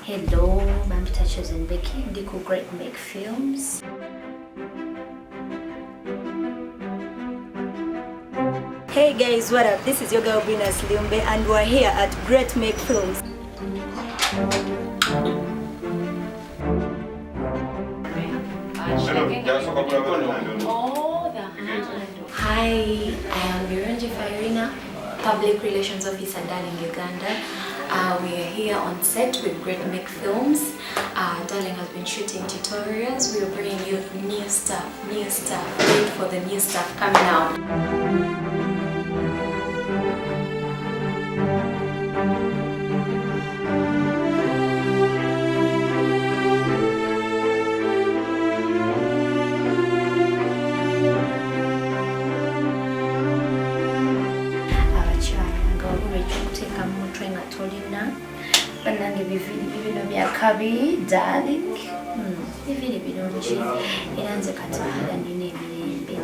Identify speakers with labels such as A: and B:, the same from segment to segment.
A: Hello, I'm Tylor and Becky, Diko Grate Make Films. Hey guys, what up? This is your girl Brinah and we're here at Grate Make Films. Hi, I am Brinah, Public Relations Officer, Darling Uganda. We are here on set with Grate Make Films. Darling has been shooting tutorials. We are bringing you new stuff. Wait for the new stuff coming out. Banange bibino bya kabi darling bibiri birungi iranze katwala nine emirembe.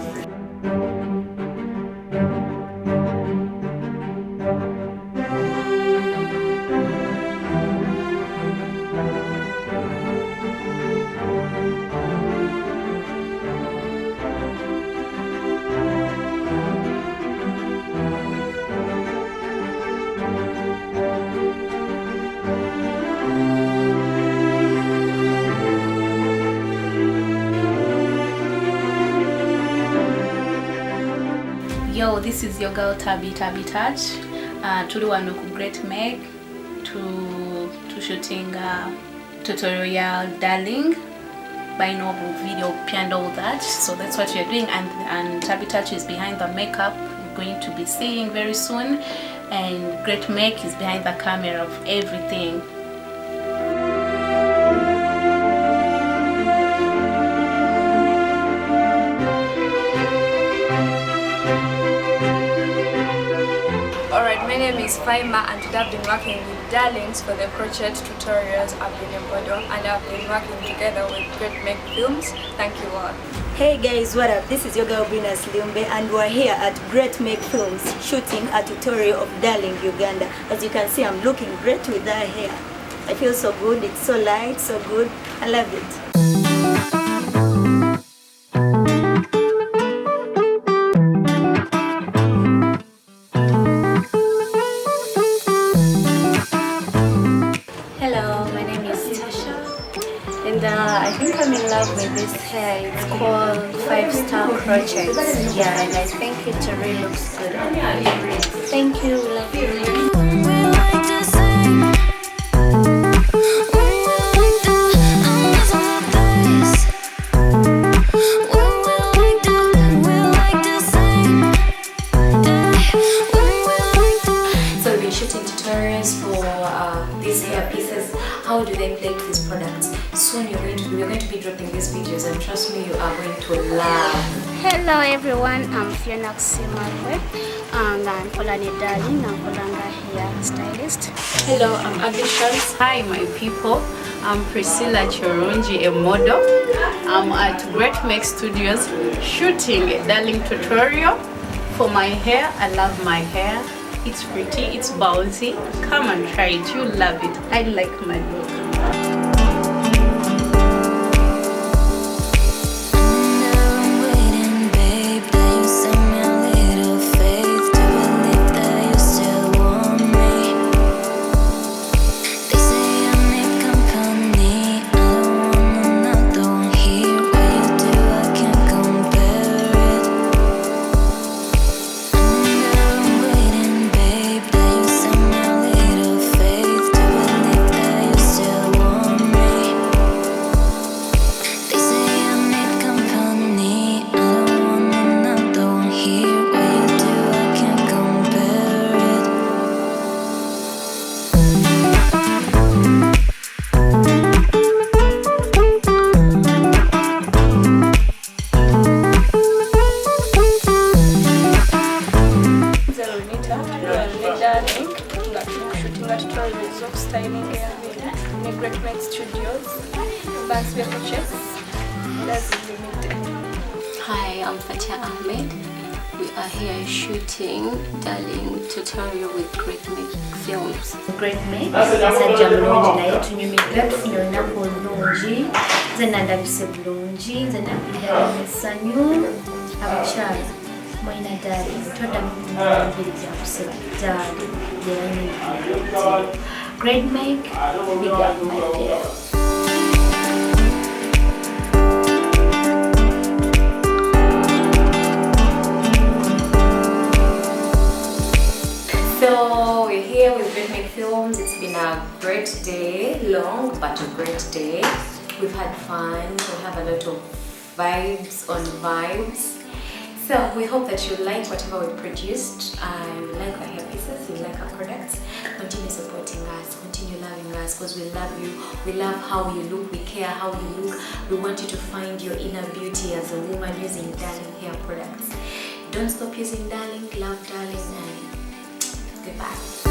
B: Yo, this is your girl Tabby Touch. Tuli wano ku Grate Make to shooting tutorial Darling by novel video and all that. So that's what we're doing, and Tabby Touch is behind the makeup. You're going to be seeing very soon, and Grate Make is behind the camera of everything.
C: My name is Faima, and today I've been working with Darlings for the crochet tutorials. I've been in Bodo and I've been working together with Grate Make Films. Thank you all.
A: Hey guys, what up? This is your girl Brinah and we're here at Grate Make Films shooting a tutorial of Darling Uganda. As you can see, I'm looking great with that hair. I feel so good, it's so light, so good. I love it.
C: I think I'm in love with this hair. It's called 5-Star Crochet. Yeah, and I think it really looks good. Thank you. Love you.
A: So we've been shooting tutorials for these hair pieces. How do they plate these products? Soon we're going to be dropping these videos, and trust me, you are going to laugh.
D: Hello everyone, I'm Fiona Ximalwe and I'm Polani Darling, I'm Polanga hair stylist.
E: Hello, I'm Abishans. Hi my people, I'm Priscilla Choronji, a model. I'm at Grate Make Studios shooting a Darling tutorial for my hair. I love my hair. It's pretty, it's bouncy. Come and try it, you'll love it. I like my look.
C: Grate Make Studios.
A: Hi, I'm Fatia Ahmed.
F: We are here shooting Darling tutorial with Grate Films.
D: Grate sajja mulungi naye tunyumirwa tufunye olunaku olulungi nze ndabise bulungi nze nampulira essanyu abakyala mwina Darling toddamu kumubiriza kuseba Darling yeranyiikira Grate Make big up my dear.
A: So we're here with Grate Films. It's been a great day, long but a great day. We've had fun. We have a lot of vibes on vibes. So we hope that you like whatever we produced. You like our hair pieces, you like our products. Continue supporting us, continue loving us because we love you. We love how you look, we care how you look. We want you to find your inner beauty as a woman using Darling hair products. Don't stop using Darling, love Darling, and goodbye.